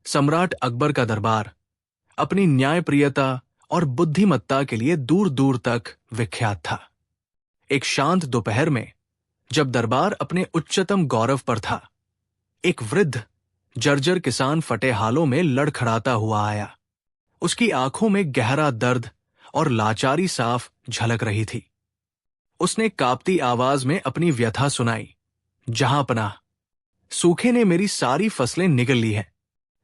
सम्राट अकबर का दरबार अपनी न्यायप्रियता और बुद्धिमत्ता के लिए दूर दूर तक विख्यात था। एक शांत दोपहर में, जब दरबार अपने उच्चतम गौरव पर था, एक वृद्ध जर्जर किसान फटे हालों में लड़खड़ाता हुआ आया। उसकी आंखों में गहरा दर्द और लाचारी साफ झलक रही थी। उसने कांपती आवाज में अपनी व्यथा सुनाई। जहांपनाह, सूखे ने मेरी सारी फसलें निगल ली हैं।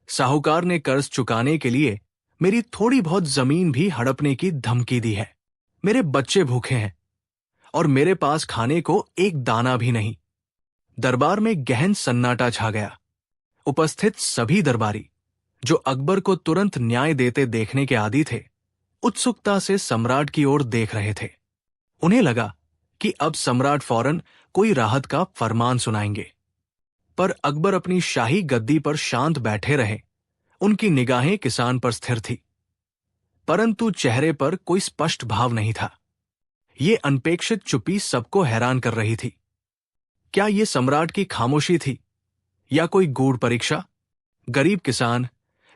साहूकार ने कर्ज चुकाने के लिए मेरी थोड़ी बहुत जमीन भी हड़पने की धमकी दी है। मेरे बच्चे भूखे हैं और मेरे पास खाने को एक दाना भी नहीं। दरबार में गहन सन्नाटा छा गया। उपस्थित सभी दरबारी, जो अकबर को तुरंत न्याय देते देखने के आदी थे, उत्सुकता से सम्राट की ओर देख रहे थे। उन्हें लगा कि अब सम्राट फौरन कोई राहत का फरमान सुनाएंगे। पर अकबर अपनी शाही गद्दी पर शांत बैठे रहे। उनकी निगाहें किसान पर स्थिर थी, परंतु चेहरे पर कोई स्पष्ट भाव नहीं था। ये अनपेक्षित चुप्पी सबको हैरान कर रही थी। क्या ये सम्राट की खामोशी थी या कोई गूढ़ परीक्षा? गरीब किसान,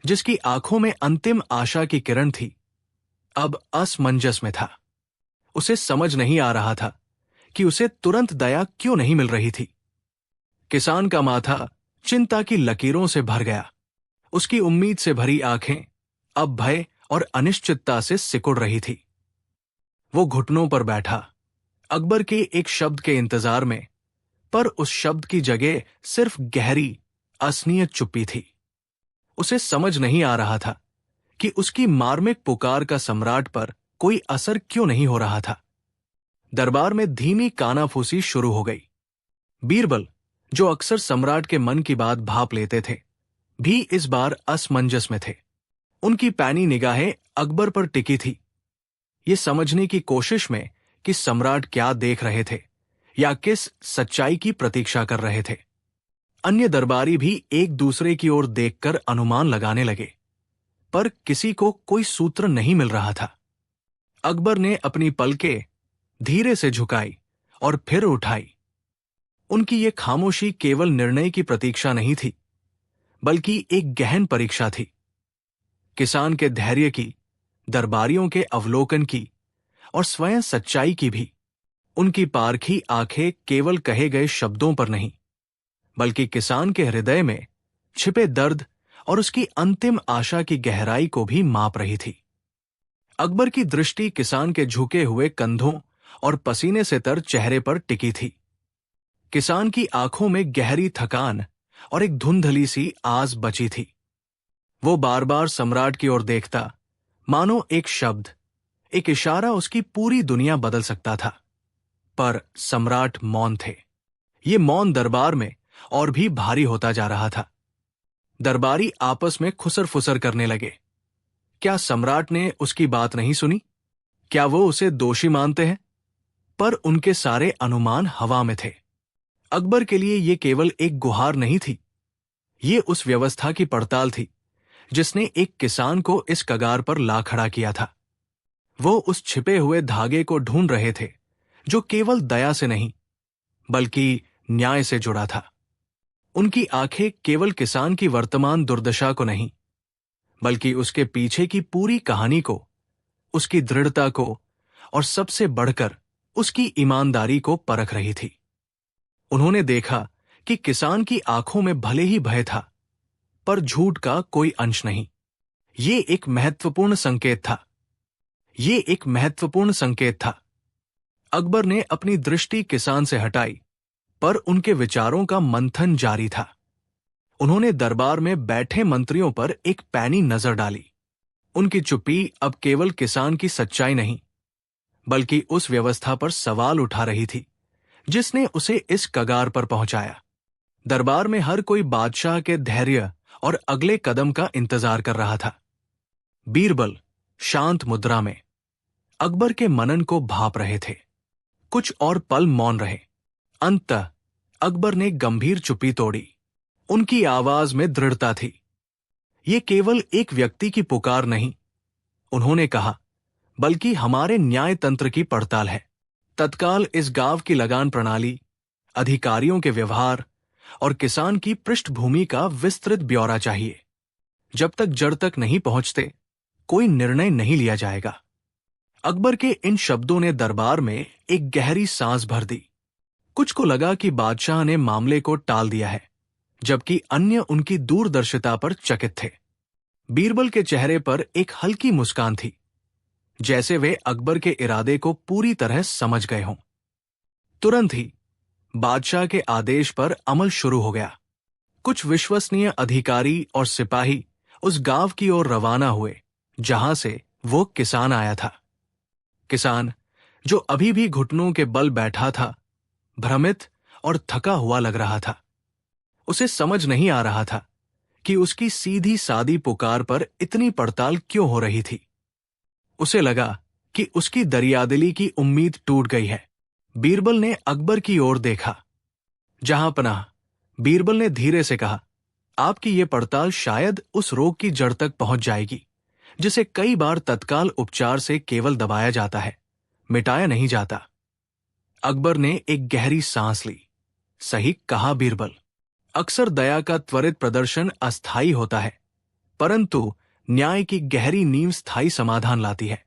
जिसकी आंखों में अंतिम आशा की किरण थी, अब असमंजस में था। उसे समझ नहीं आ रहा था कि उसे तुरंत दया क्यों नहीं मिल रही थी। किसान का माथा चिंता की लकीरों से भर गया। उसकी उम्मीद से भरी आंखें अब भय और अनिश्चितता से सिकुड़ रही थी। वो घुटनों पर बैठा, अकबर के एक शब्द के इंतजार में, पर उस शब्द की जगह सिर्फ गहरी, असनियत चुप्पी थी। उसे समझ नहीं आ रहा था कि उसकी मार्मिक पुकार का सम्राट पर कोई असर क्यों नहीं हो रहा था। दरबार में धीमी कानाफूसी शुरू हो गई। बीरबल, जो अक्सर सम्राट के मन की बात भांप लेते थे, भी इस बार असमंजस में थे। उनकी पैनी निगाहें अकबर पर टिकी थी, ये समझने की कोशिश में कि सम्राट क्या देख रहे थे या किस सच्चाई की प्रतीक्षा कर रहे थे। अन्य दरबारी भी एक दूसरे की ओर देखकर अनुमान लगाने लगे, पर किसी को कोई सूत्र नहीं मिल रहा था। अकबर ने अपनी पलकें धीरे से झुकाई और फिर उठाई। उनकी ये खामोशी केवल निर्णय की प्रतीक्षा नहीं थी, बल्कि एक गहन परीक्षा थी। किसान के धैर्य की, दरबारियों के अवलोकन की और स्वयं सच्चाई की भी। उनकी पारखी आंखें केवल कहे गए शब्दों पर नहीं, बल्कि किसान के हृदय में छिपे दर्द और उसकी अंतिम आशा की गहराई को भी माप रही थी। अकबर की दृष्टि किसान के झुके हुए कंधों और पसीने से तर चेहरे पर टिकी थी। किसान की आंखों में गहरी थकान और एक धुंधली सी आस बची थी। वो बार बार सम्राट की ओर देखता, मानो एक शब्द, एक इशारा उसकी पूरी दुनिया बदल सकता था। पर सम्राट मौन थे। ये मौन दरबार में और भी भारी होता जा रहा था। दरबारी आपस में खुसर फुसर करने लगे। क्या सम्राट ने उसकी बात नहीं सुनी? क्या वो उसे दोषी मानते हैं? पर उनके सारे अनुमान हवा में थे। अकबर के लिए ये केवल एक गुहार नहीं थी, ये उस व्यवस्था की पड़ताल थी जिसने एक किसान को इस कगार पर ला खड़ा किया था। वो उस छिपे हुए धागे को ढूंढ रहे थे जो केवल दया से नहीं, बल्कि न्याय से जुड़ा था। उनकी आंखें केवल किसान की वर्तमान दुर्दशा को नहीं, बल्कि उसके पीछे की पूरी कहानी को, उसकी दृढ़ता को और सबसे बढ़कर उसकी ईमानदारी को परख रही थी। उन्होंने देखा कि किसान की आंखों में भले ही भय था, पर झूठ का कोई अंश नहीं। ये एक महत्वपूर्ण संकेत था। ये एक महत्वपूर्ण संकेत था। अकबर ने अपनी दृष्टि किसान से हटाई, पर उनके विचारों का मंथन जारी था। उन्होंने दरबार में बैठे मंत्रियों पर एक पैनी नजर डाली। उनकी चुप्पी अब केवल किसान की सच्चाई नहीं, बल्कि उस व्यवस्था पर सवाल उठा रही थी जिसने उसे इस कगार पर पहुंचाया। दरबार में हर कोई बादशाह के धैर्य और अगले कदम का इंतजार कर रहा था। बीरबल शांत मुद्रा में अकबर के मनन को भांप रहे थे। कुछ और पल मौन रहे। अंततः अकबर ने गंभीर चुप्पी तोड़ी। उनकी आवाज में दृढ़ता थी। ये केवल एक व्यक्ति की पुकार नहीं, उन्होंने कहा, बल्कि हमारे न्याय तंत्र की पड़ताल है। तत्काल इस गांव की लगान प्रणाली, अधिकारियों के व्यवहार और किसान की पृष्ठभूमि का विस्तृत ब्यौरा चाहिए। जब तक जड़ तक नहीं पहुंचते कोई निर्णय नहीं लिया जाएगा। अकबर के इन शब्दों ने दरबार में एक गहरी सांस भर दी। कुछ को लगा कि बादशाह ने मामले को टाल दिया है, जबकि अन्य उनकी दूरदर्शिता पर चकित थे। बीरबल के चेहरे पर एक हल्की मुस्कान थी, जैसे वे अकबर के इरादे को पूरी तरह समझ गए हों। तुरंत ही बादशाह के आदेश पर अमल शुरू हो गया। कुछ विश्वसनीय अधिकारी और सिपाही उस गांव की ओर रवाना हुए जहां से वो किसान आया था। किसान, जो अभी भी घुटनों के बल बैठा था, भ्रमित और थका हुआ लग रहा था। उसे समझ नहीं आ रहा था कि उसकी सीधी सादी पुकार पर इतनी पड़ताल क्यों हो रही थी। उसे लगा कि उसकी दरियादिली की उम्मीद टूट गई है। बीरबल ने अकबर की ओर देखा। जहां पनाह, बीरबल ने धीरे से कहा, आपकी ये पड़ताल शायद उस रोग की जड़ तक पहुंच जाएगी जिसे कई बार तत्काल उपचार से केवल दबाया जाता है, मिटाया नहीं जाता। अकबर ने एक गहरी सांस ली। सही कहा बीरबल। अक्सर दया का त्वरित प्रदर्शन अस्थायी होता है, परंतु न्याय की गहरी नींव स्थायी समाधान लाती है।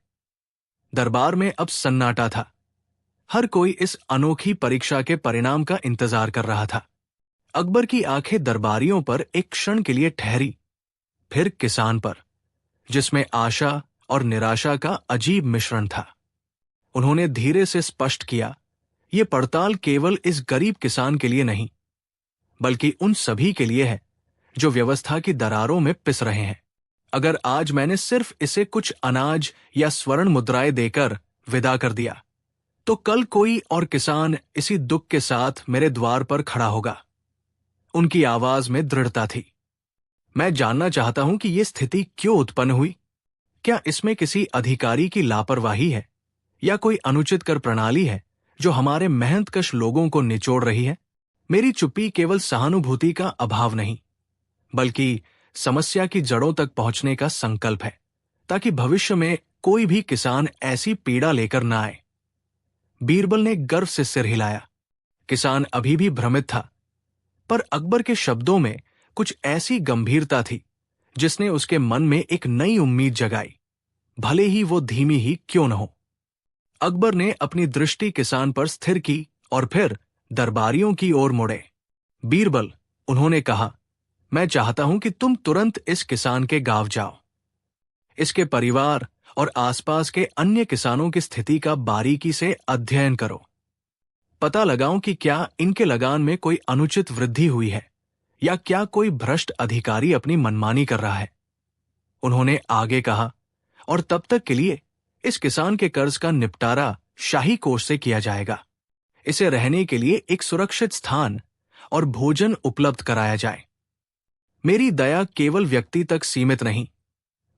दरबार में अब सन्नाटा था। हर कोई इस अनोखी परीक्षा के परिणाम का इंतजार कर रहा था। अकबर की आंखें दरबारियों पर एक क्षण के लिए ठहरी, फिर किसान पर, जिसमें आशा और निराशा का अजीब मिश्रण था। उन्होंने धीरे से स्पष्ट किया, ये पड़ताल केवल इस गरीब किसान के लिए नहीं, बल्कि उन सभी के लिए है जो व्यवस्था की दरारों में पिस रहे हैं। अगर आज मैंने सिर्फ इसे कुछ अनाज या स्वर्ण मुद्राएं देकर विदा कर दिया, तो कल कोई और किसान इसी दुख के साथ मेरे द्वार पर खड़ा होगा। उनकी आवाज में दृढ़ता थी। मैं जानना चाहता हूं कि यह स्थिति क्यों उत्पन्न हुई। क्या इसमें किसी अधिकारी की लापरवाही है या कोई अनुचित कर प्रणाली है जो हमारे मेहनतकश लोगों को निचोड़ रही है? मेरी चुप्पी केवल सहानुभूति का अभाव नहीं, बल्कि समस्या की जड़ों तक पहुंचने का संकल्प है, ताकि भविष्य में कोई भी किसान ऐसी पीड़ा लेकर न आए। बीरबल ने गर्व से सिर हिलाया। किसान अभी भी भ्रमित था, पर अकबर के शब्दों में कुछ ऐसी गंभीरता थी जिसने उसके मन में एक नई उम्मीद जगाई, भले ही वो धीमी ही क्यों न हो। अकबर ने अपनी दृष्टि किसान पर स्थिर की और फिर दरबारियों की ओर मुड़े। बीरबल, उन्होंने कहा, मैं चाहता हूं कि तुम तुरंत इस किसान के गांव जाओ। इसके परिवार और आसपास के अन्य किसानों की स्थिति का बारीकी से अध्ययन करो। पता लगाओ कि क्या इनके लगान में कोई अनुचित वृद्धि हुई है या क्या कोई भ्रष्ट अधिकारी अपनी मनमानी कर रहा है। उन्होंने आगे कहा, और तब तक के लिए इस किसान के कर्ज का निपटारा शाही कोष से किया जाएगा। इसे रहने के लिए एक सुरक्षित स्थान और भोजन उपलब्ध कराया जाए। मेरी दया केवल व्यक्ति तक सीमित नहीं,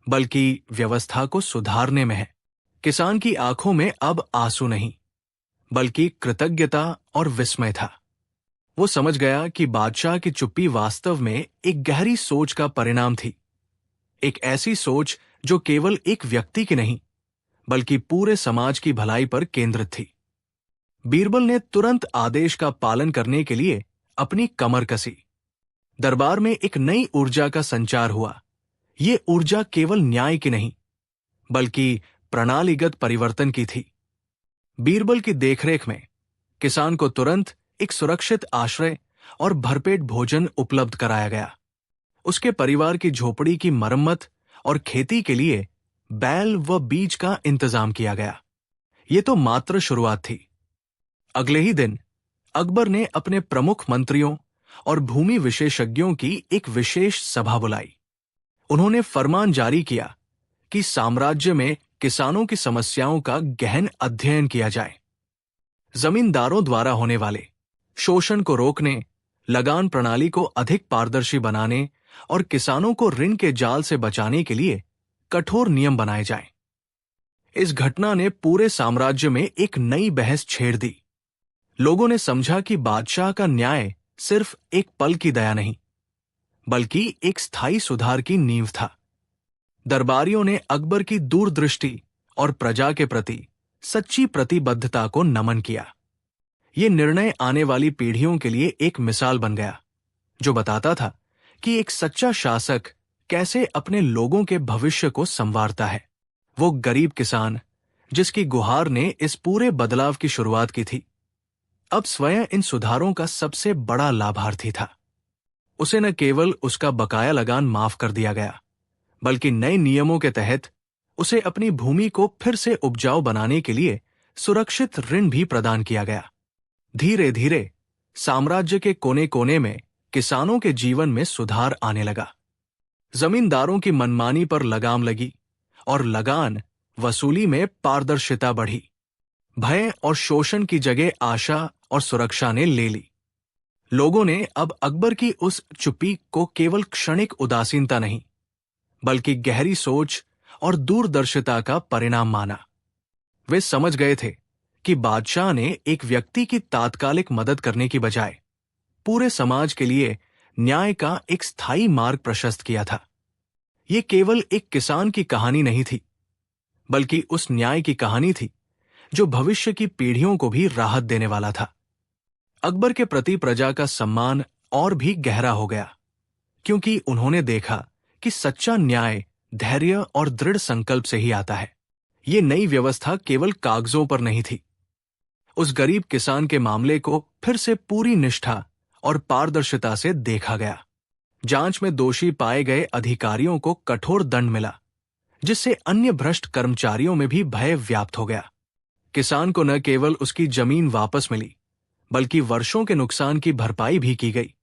बल्कि व्यवस्था को सुधारने में है। किसान की आंखों में अब आंसू नहीं, बल्कि कृतज्ञता और विस्मय था। वो समझ गया कि बादशाह की चुप्पी वास्तव में एक गहरी सोच का परिणाम थी, एक ऐसी सोच जो केवल एक व्यक्ति की नहीं, बल्कि पूरे समाज की भलाई पर केंद्रित थी। बीरबल ने तुरंत आदेश का पालन करने के लिए अपनी कमर कसी। दरबार में एक नई ऊर्जा का संचार हुआ। ये ऊर्जा केवल न्याय की नहीं, बल्कि प्रणालीगत परिवर्तन की थी। बीरबल की देखरेख में किसान को तुरंत एक सुरक्षित आश्रय और भरपेट भोजन उपलब्ध कराया गया। उसके परिवार की झोपड़ी की मरम्मत और खेती के लिए बैल व बीज का इंतजाम किया गया। ये तो मात्र शुरुआत थी। अगले ही दिन अकबर ने अपने प्रमुख मंत्रियों और भूमि विशेषज्ञों की एक विशेष सभा बुलाई। उन्होंने फरमान जारी किया कि साम्राज्य में किसानों की समस्याओं का गहन अध्ययन किया जाए। जमींदारों द्वारा होने वाले शोषण को रोकने, लगान प्रणाली को अधिक पारदर्शी बनाने और किसानों को ऋण के जाल से बचाने के लिए कठोर नियम बनाए जाएं। इस घटना ने पूरे साम्राज्य में एक नई बहस छेड़ दी। लोगों ने समझा कि बादशाह का न्याय सिर्फ एक पल की दया नहीं, बल्कि एक स्थायी सुधार की नींव था। दरबारियों ने अकबर की दूरदृष्टि और प्रजा के प्रति सच्ची प्रतिबद्धता को नमन किया। ये निर्णय आने वाली पीढ़ियों के लिए एक मिसाल बन गया, जो बताता था कि एक सच्चा शासक कैसे अपने लोगों के भविष्य को संवारता है। वो गरीब किसान जिसकी गुहार ने इस पूरे बदलाव की शुरुआत की थी, अब स्वयं इन सुधारों का सबसे बड़ा लाभार्थी था। उसे न केवल उसका बकाया लगान माफ कर दिया गया, बल्कि नए नियमों के तहत उसे अपनी भूमि को फिर से उपजाऊ बनाने के लिए सुरक्षित ऋण भी प्रदान किया गया। धीरे धीरे साम्राज्य के कोने कोने में किसानों के जीवन में सुधार आने लगा। जमींदारों की मनमानी पर लगाम लगी और लगान वसूली में पारदर्शिता बढ़ी। भय और शोषण की जगह आशा और सुरक्षा ने ले ली। लोगों ने अब अकबर की उस चुप्पी को केवल क्षणिक उदासीनता नहीं, बल्कि गहरी सोच और दूरदर्शिता का परिणाम माना। वे समझ गए थे कि बादशाह ने एक व्यक्ति की तात्कालिक मदद करने की बजाय पूरे समाज के लिए न्याय का एक स्थायी मार्ग प्रशस्त किया था। ये केवल एक किसान की कहानी नहीं थी, बल्कि उस न्याय की कहानी थी जो भविष्य की पीढ़ियों को भी राहत देने वाला था। अकबर के प्रति प्रजा का सम्मान और भी गहरा हो गया, क्योंकि उन्होंने देखा कि सच्चा न्याय धैर्य और दृढ़ संकल्प से ही आता है। ये नई व्यवस्था केवल कागजों पर नहीं थी। उस गरीब किसान के मामले को फिर से पूरी निष्ठा और पारदर्शिता से देखा गया। जांच में दोषी पाए गए अधिकारियों को कठोर दंड मिला, जिससे अन्य भ्रष्ट कर्मचारियों में भी भय व्याप्त हो गया। किसान को न केवल उसकी जमीन वापस मिली, बल्कि वर्षों के नुकसान की भरपाई भी की गई,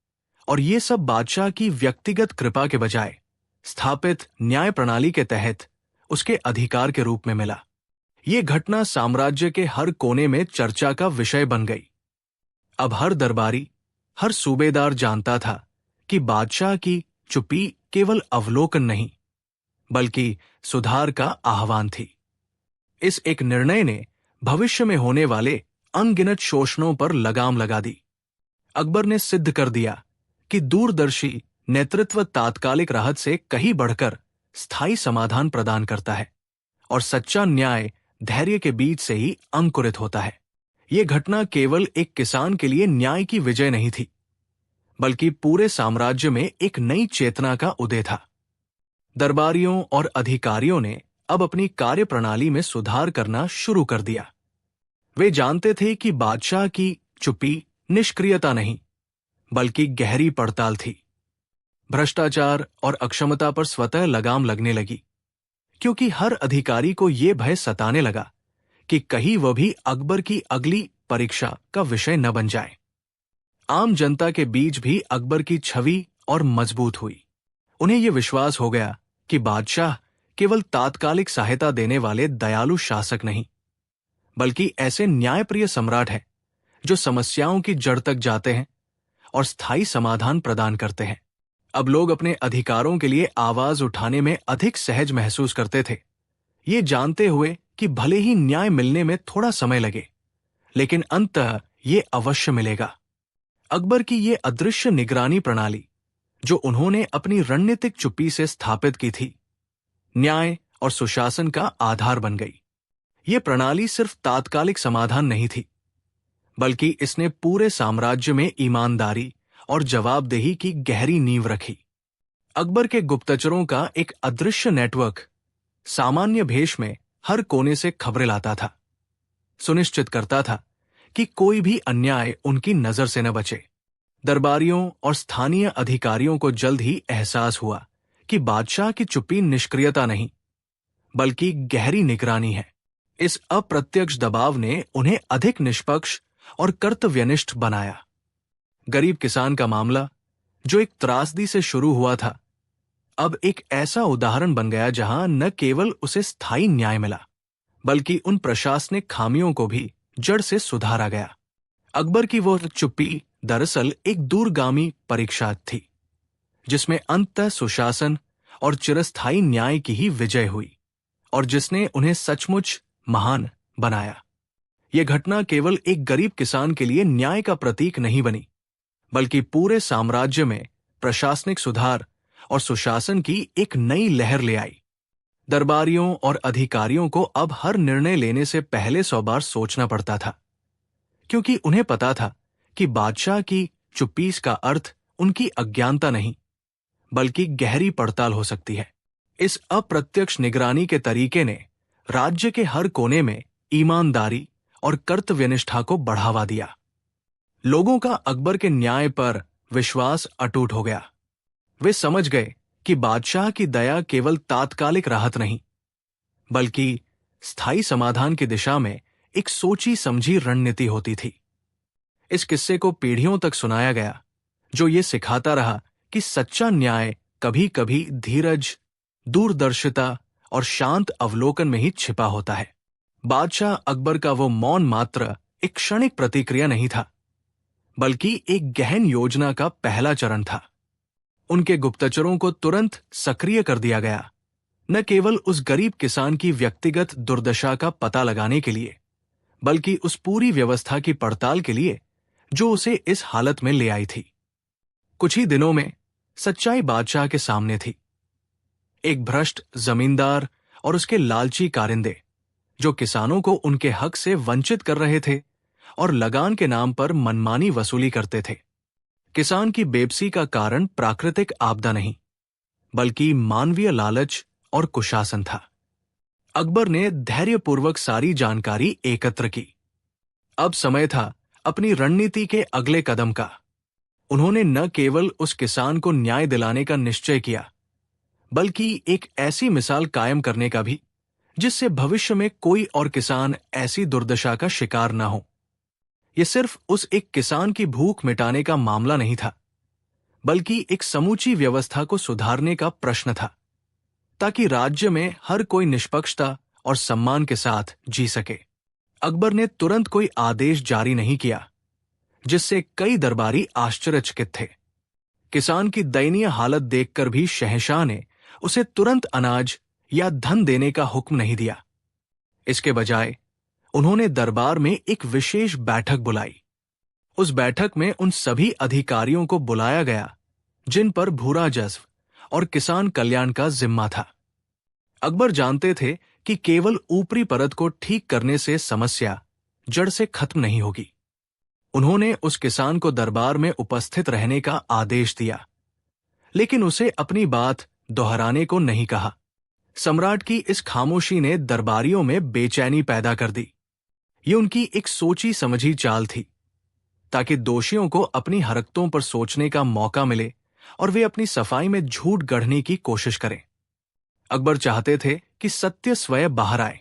और ये सब बादशाह की व्यक्तिगत कृपा के बजाय स्थापित न्याय प्रणाली के तहत उसके अधिकार के रूप में मिला। ये घटना साम्राज्य के हर कोने में चर्चा का विषय बन गई। अब हर दरबारी, हर सूबेदार जानता था कि बादशाह की चुप्पी केवल अवलोकन नहीं, बल्कि सुधार का आह्वान थी। इस एक निर्णय ने भविष्य में होने वाले अनगिनत शोषणों पर लगाम लगा दी। अकबर ने सिद्ध कर दिया कि दूरदर्शी नेतृत्व तात्कालिक राहत से कहीं बढ़कर स्थायी समाधान प्रदान करता है, और सच्चा न्याय धैर्य के बीच से ही अंकुरित होता है। यह घटना केवल एक किसान के लिए न्याय की विजय नहीं थी, बल्कि पूरे साम्राज्य में एक नई चेतना का उदय था। दरबारियों और अधिकारियों ने अब अपनी कार्यप्रणाली में सुधार करना शुरू कर दिया। वे जानते थे कि बादशाह की चुप्पी निष्क्रियता नहीं, बल्कि गहरी पड़ताल थी। भ्रष्टाचार और अक्षमता पर स्वतः लगाम लगने लगी, क्योंकि हर अधिकारी को यह भय सताने लगा कि कहीं वह भी अकबर की अगली परीक्षा का विषय न बन जाए। आम जनता के बीच भी अकबर की छवि और मजबूत हुई। उन्हें यह विश्वास हो गया कि बादशाह केवल तात्कालिक सहायता देने वाले दयालु शासक नहीं, बल्कि ऐसे न्यायप्रिय सम्राट हैं जो समस्याओं की जड़ तक जाते हैं और स्थायी समाधान प्रदान करते हैं। अब लोग अपने अधिकारों के लिए आवाज उठाने में अधिक सहज महसूस करते थे, ये जानते हुए कि भले ही न्याय मिलने में थोड़ा समय लगे, लेकिन अंततः ये अवश्य मिलेगा। अकबर की ये अदृश्य निगरानी प्रणाली, जो उन्होंने अपनी रणनीतिक चुप्पी से स्थापित की थी, न्याय और सुशासन का आधार बन गई। ये प्रणाली सिर्फ तात्कालिक समाधान नहीं थी, बल्कि इसने पूरे साम्राज्य में ईमानदारी और जवाबदेही की गहरी नींव रखी। अकबर के गुप्तचरों का एक अदृश्य नेटवर्क सामान्य भेष में हर कोने से खबरें लाता था, सुनिश्चित करता था कि कोई भी अन्याय उनकी नजर से न बचे। दरबारियों और स्थानीय अधिकारियों को जल्द ही एहसास हुआ कि बादशाह की चुप्पी निष्क्रियता नहीं, बल्कि गहरी निगरानी है। इस अप्रत्यक्ष दबाव ने उन्हें अधिक निष्पक्ष और कर्तव्यनिष्ठ बनाया। गरीब किसान का मामला, जो एक त्रासदी से शुरू हुआ था, अब एक ऐसा उदाहरण बन गया जहां न केवल उसे स्थायी न्याय मिला, बल्कि उन प्रशासनिक खामियों को भी जड़ से सुधारा गया। अकबर की वो चुप्पी दरअसल एक दूरगामी परीक्षा थी, जिसमें अंततः सुशासन और चिरस्थायी न्याय की ही विजय हुई, और जिसने उन्हें सचमुच महान बनाया। यह घटना केवल एक गरीब किसान के लिए न्याय का प्रतीक नहीं बनी, बल्कि पूरे साम्राज्य में प्रशासनिक सुधार और सुशासन की एक नई लहर ले आई। दरबारियों और अधिकारियों को अब हर निर्णय लेने से पहले 100 बार सोचना पड़ता था, क्योंकि उन्हें पता था कि बादशाह की चुप्पी का अर्थ उनकी अज्ञानता नहीं, बल्कि गहरी पड़ताल हो सकती है। इस अप्रत्यक्ष निगरानी के तरीके ने राज्य के हर कोने में ईमानदारी और कर्तव्यनिष्ठा को बढ़ावा दिया। लोगों का अकबर के न्याय पर विश्वास अटूट हो गया। वे समझ गए कि बादशाह की दया केवल तात्कालिक राहत नहीं, बल्कि स्थायी समाधान की दिशा में एक सोची समझी रणनीति होती थी। इस किस्से को पीढ़ियों तक सुनाया गया, जो ये सिखाता रहा कि सच्चा न्याय कभी कभी धीरज, दूरदर्शिता और शांत अवलोकन में ही छिपा होता है। बादशाह अकबर का वो मौन मात्र एक क्षणिक प्रतिक्रिया नहीं था, बल्कि एक गहन योजना का पहला चरण था। उनके गुप्तचरों को तुरंत सक्रिय कर दिया गया, न केवल उस गरीब किसान की व्यक्तिगत दुर्दशा का पता लगाने के लिए, बल्कि उस पूरी व्यवस्था की पड़ताल के लिए जो उसे इस हालत में ले आई थी। कुछ ही दिनों में सच्चाई बादशाह के सामने थी। एक भ्रष्ट जमींदार और उसके लालची कारिंदे, जो किसानों को उनके हक से वंचित कर रहे थे और लगान के नाम पर मनमानी वसूली करते थे। किसान की बेबसी का कारण प्राकृतिक आपदा नहीं, बल्कि मानवीय लालच और कुशासन था। अकबर ने धैर्यपूर्वक सारी जानकारी एकत्र की। अब समय था अपनी रणनीति के अगले कदम का। उन्होंने न केवल उस किसान को न्याय दिलाने का निश्चय किया, बल्कि एक ऐसी मिसाल कायम करने का भी जिससे भविष्य में कोई और किसान ऐसी दुर्दशा का शिकार न हो। यह सिर्फ उस एक किसान की भूख मिटाने का मामला नहीं था, बल्कि एक समूची व्यवस्था को सुधारने का प्रश्न था, ताकि राज्य में हर कोई निष्पक्षता और सम्मान के साथ जी सके। अकबर ने तुरंत कोई आदेश जारी नहीं किया, जिससे कई दरबारी आश्चर्यचकित थे। किसान की दयनीय हालत देखकर भी शहंशाह ने उसे तुरंत अनाज या धन देने का हुक्म नहीं दिया। इसके बजाय उन्होंने दरबार में एक विशेष बैठक बुलाई। उस बैठक में उन सभी अधिकारियों को बुलाया गया जिन पर भूरा जज्ब और किसान कल्याण का जिम्मा था। अकबर जानते थे कि केवल ऊपरी परत को ठीक करने से समस्या जड़ से खत्म नहीं होगी। उन्होंने उस किसान को दरबार में उपस्थित रहने का आदेश दिया, लेकिन उसे अपनी बात दोहराने को नहीं कहा। सम्राट की इस खामोशी ने दरबारियों में बेचैनी पैदा कर दी। ये उनकी एक सोची समझी चाल थी, ताकि दोषियों को अपनी हरकतों पर सोचने का मौका मिले और वे अपनी सफाई में झूठ गढ़ने की कोशिश करें। अकबर चाहते थे कि सत्य स्वयं बाहर आए,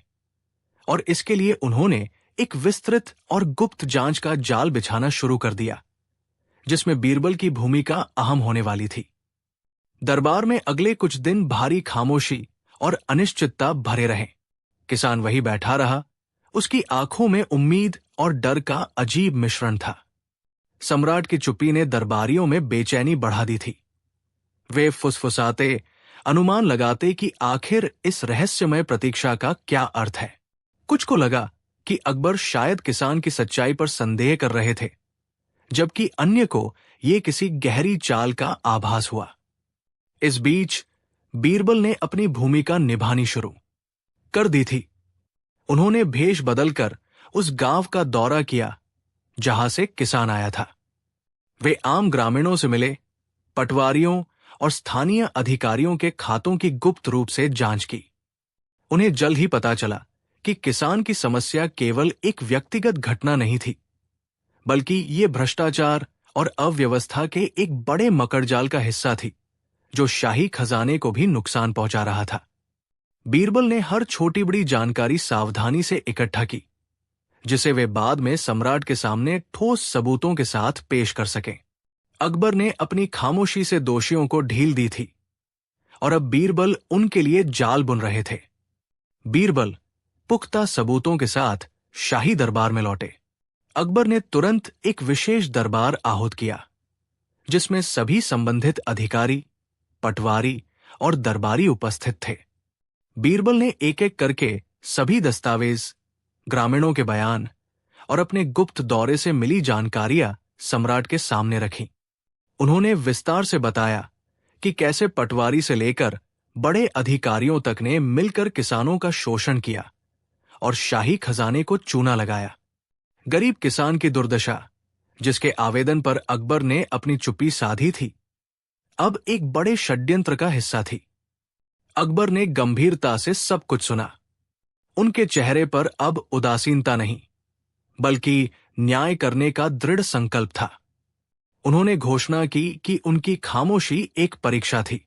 और इसके लिए उन्होंने एक विस्तृत और गुप्त जांच का जाल बिछाना शुरू कर दिया, जिसमें बीरबल की भूमिका अहम होने वाली थी। दरबार में अगले कुछ दिन भारी खामोशी और अनिश्चितता भरे रहे। किसान वही बैठा रहा, उसकी आंखों में उम्मीद और डर का अजीब मिश्रण था। सम्राट की चुप्पी ने दरबारियों में बेचैनी बढ़ा दी थी। वे फुसफुसाते, अनुमान लगाते कि आखिर इस रहस्यमय प्रतीक्षा का क्या अर्थ है। कुछ को लगा कि अकबर शायद किसान की सच्चाई पर संदेह कर रहे थे, जबकि अन्य को यह किसी गहरी चाल का आभास हुआ। इस बीच बीरबल ने अपनी भूमिका निभानी शुरू कर दी थी। उन्होंने भेष बदलकर उस गांव का दौरा किया जहां से किसान आया था। वे आम ग्रामीणों से मिले, पटवारियों और स्थानीय अधिकारियों के खातों की गुप्त रूप से जांच की। उन्हें जल्द ही पता चला कि किसान की समस्या केवल एक व्यक्तिगत घटना नहीं थी, बल्कि ये भ्रष्टाचार और अव्यवस्था के एक बड़े मकड़जाल का हिस्सा थी, जो शाही खजाने को भी नुकसान पहुंचा रहा था। बीरबल ने हर छोटी बड़ी जानकारी सावधानी से इकट्ठा की, जिसे वे बाद में सम्राट के सामने ठोस सबूतों के साथ पेश कर सकें। अकबर ने अपनी खामोशी से दोषियों को ढील दी थी, और अब बीरबल उनके लिए जाल बुन रहे थे। बीरबल पुख्ता सबूतों के साथ शाही दरबार में लौटे। अकबर ने तुरंत एक विशेष दरबार आहूत किया, जिसमें सभी संबंधित अधिकारी, पटवारी और दरबारी उपस्थित थे। बीरबल ने एक एक करके सभी दस्तावेज, ग्रामीणों के बयान और अपने गुप्त दौरे से मिली जानकारियां सम्राट के सामने रखीं। उन्होंने विस्तार से बताया कि कैसे पटवारी से लेकर बड़े अधिकारियों तक ने मिलकर किसानों का शोषण किया और शाही खजाने को चूना लगाया। गरीब किसान की दुर्दशा, जिसके आवेदन पर अकबर ने अपनी चुप्पी साधी थी, अब एक बड़े षड्यंत्र का हिस्सा थी। अकबर ने गंभीरता से सब कुछ सुना। उनके चेहरे पर अब उदासीनता नहीं, बल्कि न्याय करने का दृढ़ संकल्प था। उन्होंने घोषणा की कि उनकी खामोशी एक परीक्षा थी,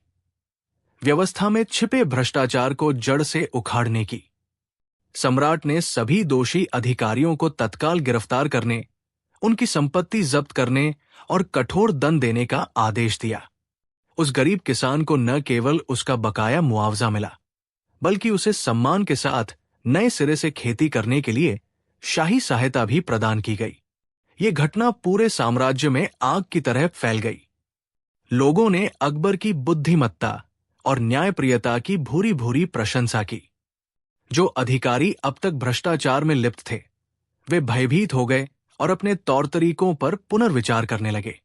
व्यवस्था में छिपे भ्रष्टाचार को जड़ से उखाड़ने की। सम्राट ने सभी दोषी अधिकारियों को तत्काल गिरफ्तार करने, उनकी संपत्ति जब्त करने और कठोर दंड देने का आदेश दिया। उस गरीब किसान को न केवल उसका बकाया मुआवजा मिला, बल्कि उसे सम्मान के साथ नए सिरे से खेती करने के लिए शाही सहायता भी प्रदान की गई। ये घटना पूरे साम्राज्य में आग की तरह फैल गई। लोगों ने अकबर की बुद्धिमत्ता और न्यायप्रियता की भूरी भूरी प्रशंसा की। जो अधिकारी अब तक भ्रष्टाचार में लिप्त थे, वे भयभीत हो गए और अपने तौर तरीकों पर पुनर्विचार करने लगे।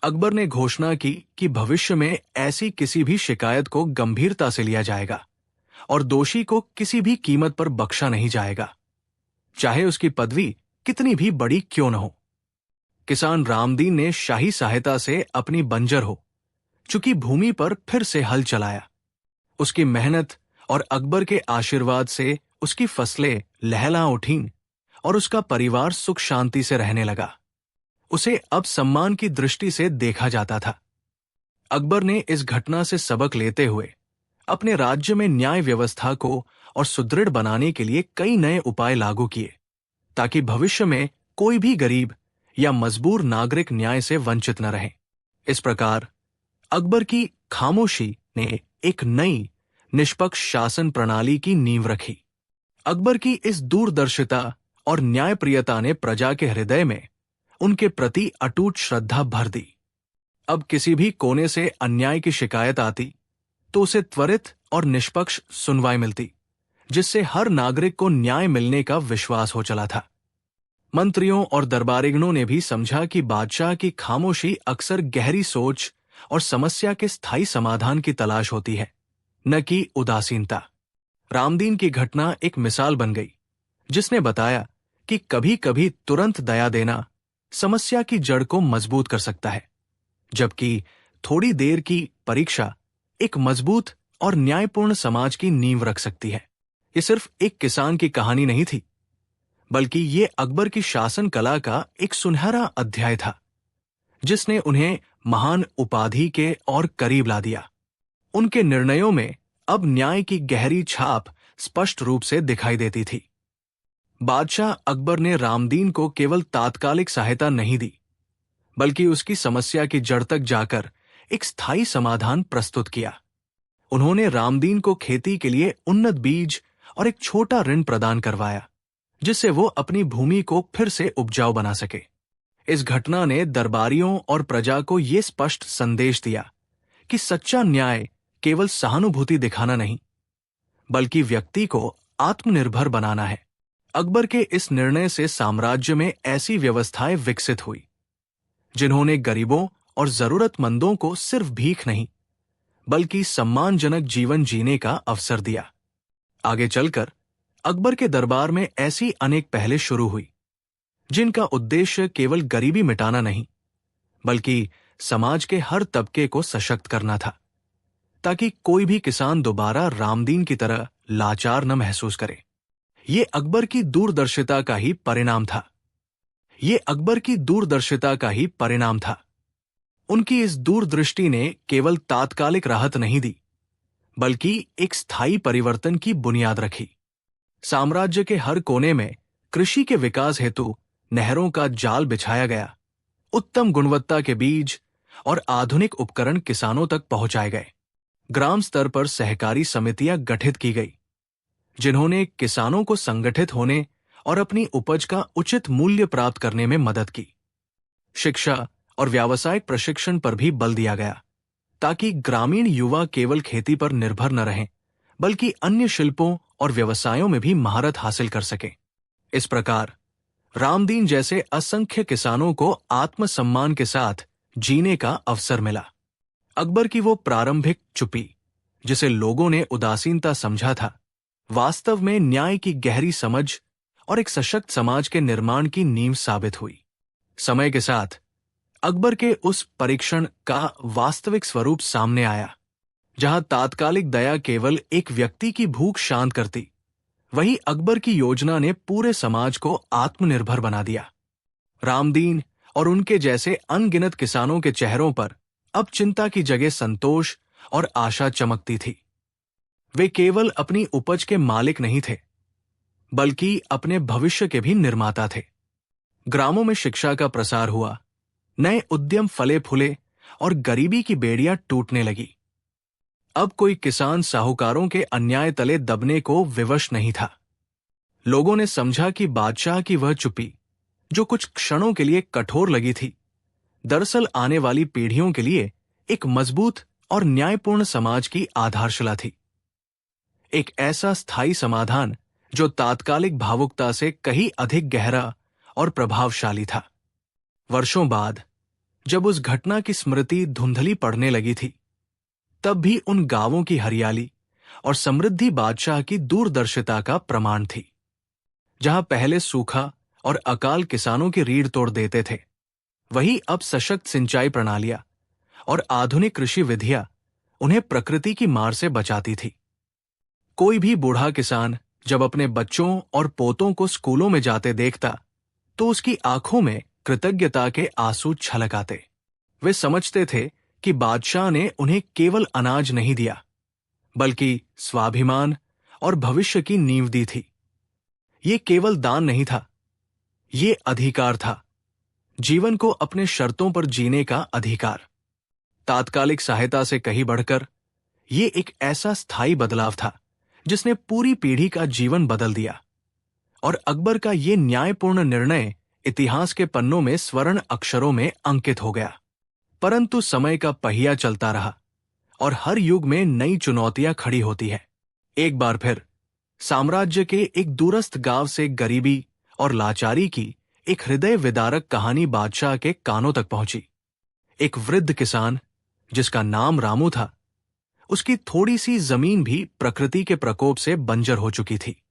अकबर ने घोषणा की कि भविष्य में ऐसी किसी भी शिकायत को गंभीरता से लिया जाएगा और दोषी को किसी भी कीमत पर बख्शा नहीं जाएगा, चाहे उसकी पदवी कितनी भी बड़ी क्यों न हो। किसान रामदीन ने शाही सहायता से अपनी बंजर हो चुकी भूमि पर फिर से हल चलाया। उसकी मेहनत और अकबर के आशीर्वाद से उसकी फसलें लहला उठीं और उसका परिवार सुख शांति से रहने लगा। उसे अब सम्मान की दृष्टि से देखा जाता था। अकबर ने इस घटना से सबक लेते हुए अपने राज्य में न्याय व्यवस्था को और सुदृढ़ बनाने के लिए कई नए उपाय लागू किए, ताकि भविष्य में कोई भी गरीब या मजबूर नागरिक न्याय से वंचित न रहे। इस प्रकार अकबर की खामोशी ने एक नई निष्पक्ष शासन प्रणाली की नींव रखी। अकबर की इस दूरदर्शिता और न्यायप्रियता ने प्रजा के हृदय में उनके प्रति अटूट श्रद्धा भर दी। अब किसी भी कोने से अन्याय की शिकायत आती तो उसे त्वरित और निष्पक्ष सुनवाई मिलती, जिससे हर नागरिक को न्याय मिलने का विश्वास हो चला था। मंत्रियों और दरबारिगणों ने भी समझा कि बादशाह की खामोशी अक्सर गहरी सोच और समस्या के स्थायी समाधान की तलाश होती है, न कि उदासीनता। रामदीन की घटना एक मिसाल बन गई, जिसने बताया कि कभी-कभी तुरंत दया देना समस्या की जड़ को मजबूत कर सकता है, जबकि थोड़ी देर की परीक्षा एक मजबूत और न्यायपूर्ण समाज की नींव रख सकती है। ये सिर्फ एक किसान की कहानी नहीं थी, बल्कि ये अकबर की शासन कला का एक सुनहरा अध्याय था, जिसने उन्हें महान उपाधि के और करीब ला दिया। उनके निर्णयों में अब न्याय की गहरी छाप स्पष्ट रूप से दिखाई देती थी। बादशाह अकबर ने रामदीन को केवल तात्कालिक सहायता नहीं दी, बल्कि उसकी समस्या की जड़ तक जाकर एक स्थायी समाधान प्रस्तुत किया। उन्होंने रामदीन को खेती के लिए उन्नत बीज और एक छोटा ऋण प्रदान करवाया, जिससे वो अपनी भूमि को फिर से उपजाऊ बना सके। इस घटना ने दरबारियों और प्रजा को ये स्पष्ट संदेश दिया कि सच्चा न्याय केवल सहानुभूति दिखाना नहीं, बल्कि व्यक्ति को आत्मनिर्भर बनाना है। अकबर के इस निर्णय से साम्राज्य में ऐसी व्यवस्थाएं विकसित हुई, जिन्होंने गरीबों और जरूरतमंदों को सिर्फ भीख नहीं, बल्कि सम्मानजनक जीवन जीने का अवसर दिया। आगे चलकर अकबर के दरबार में ऐसी अनेक पहलें शुरू हुई, जिनका उद्देश्य केवल गरीबी मिटाना नहीं, बल्कि समाज के हर तबके को सशक्त करना था, ताकि कोई भी किसान दोबारा रामदीन की तरह लाचार न महसूस करे। ये अकबर की दूरदर्शिता का ही परिणाम था। उनकी इस दूरदृष्टि ने केवल तात्कालिक राहत नहीं दी, बल्कि एक स्थायी परिवर्तन की बुनियाद रखी। साम्राज्य के हर कोने में कृषि के विकास हेतु नहरों का जाल बिछाया गया, उत्तम गुणवत्ता के बीज और आधुनिक उपकरण किसानों तक पहुंचाए गए। ग्राम स्तर पर सहकारी समितियां गठित की गई, जिन्होंने किसानों को संगठित होने और अपनी उपज का उचित मूल्य प्राप्त करने में मदद की। शिक्षा और व्यावसायिक प्रशिक्षण पर भी बल दिया गया, ताकि ग्रामीण युवा केवल खेती पर निर्भर न रहें, बल्कि अन्य शिल्पों और व्यवसायों में भी महारत हासिल कर सकें। इस प्रकार रामदीन जैसे असंख्य किसानों को आत्मसम्मान के साथ जीने का अवसर मिला। अकबर की वो प्रारंभिक चुप्पी, जिसे लोगों ने उदासीनता समझा था, वास्तव में न्याय की गहरी समझ और एक सशक्त समाज के निर्माण की नींव साबित हुई। समय के साथ अकबर के उस परीक्षण का वास्तविक स्वरूप सामने आया। जहां तात्कालिक दया केवल एक व्यक्ति की भूख शांत करती, वहीं अकबर की योजना ने पूरे समाज को आत्मनिर्भर बना दिया। रामदीन और उनके जैसे अनगिनत किसानों के चेहरों पर अब चिंता की जगह संतोष और आशा चमकती थी। वे केवल अपनी उपज के मालिक नहीं थे, बल्कि अपने भविष्य के भी निर्माता थे। ग्रामों में शिक्षा का प्रसार हुआ, नए उद्यम फले फूले और गरीबी की बेड़ियां टूटने लगी। अब कोई किसान साहूकारों के अन्याय तले दबने को विवश नहीं था। लोगों ने समझा कि बादशाह की वह चुप्पी, जो कुछ क्षणों के लिए कठोर लगी थी, दरअसल आने वाली पीढ़ियों के लिए एक मजबूत और न्यायपूर्ण समाज की आधारशिला थी। एक ऐसा स्थायी समाधान जो तात्कालिक भावुकता से कहीं अधिक गहरा और प्रभावशाली था। वर्षों बाद जब उस घटना की स्मृति धुंधली पड़ने लगी थी, तब भी उन गांवों की हरियाली और समृद्धि बादशाह की दूरदर्शिता का प्रमाण थी। जहां पहले सूखा और अकाल किसानों की रीढ़ तोड़ देते थे, वहीं अब सशक्त सिंचाई प्रणालियां और आधुनिक कृषि विधियां उन्हें प्रकृति की मार से बचाती थी। कोई भी बूढ़ा किसान जब अपने बच्चों और पोतों को स्कूलों में जाते देखता, तो उसकी आंखों में कृतज्ञता के आंसू छलक आते। वे समझते थे कि बादशाह ने उन्हें केवल अनाज नहीं दिया, बल्कि स्वाभिमान और भविष्य की नींव दी थी। ये केवल दान नहीं था, ये अधिकार था, जीवन को अपने शर्तों पर जीने का अधिकार। तात्कालिक सहायता से कहीं बढ़कर ये एक ऐसा स्थायी बदलाव था जिसने पूरी पीढ़ी का जीवन बदल दिया। और अकबर का ये न्यायपूर्ण निर्णय इतिहास के पन्नों में स्वर्ण अक्षरों में अंकित हो गया। परंतु समय का पहिया चलता रहा और हर युग में नई चुनौतियां खड़ी होती है। एक बार फिर साम्राज्य के एक दूरस्थ गांव से गरीबी और लाचारी की एक हृदय विदारक कहानी बादशाह के कानों तक पहुंची। एक वृद्ध किसान जिसका नाम रामू था, उसकी थोड़ी सी जमीन भी प्रकृति के प्रकोप से बंजर हो चुकी थी।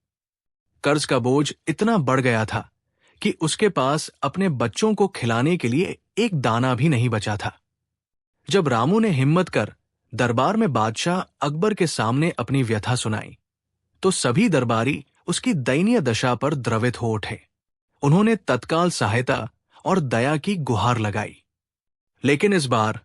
कर्ज का बोझ इतना बढ़ गया था कि उसके पास अपने बच्चों को खिलाने के लिए एक दाना भी नहीं बचा था। जब रामू ने हिम्मत कर दरबार में बादशाह अकबर के सामने अपनी व्यथा सुनाई, तो सभी दरबारी उसकी दयनीय दशा पर द्रवित हो उठे। उन्होंने तत्काल सहायता और दया की गुहार लगाई। लेकिन इस बार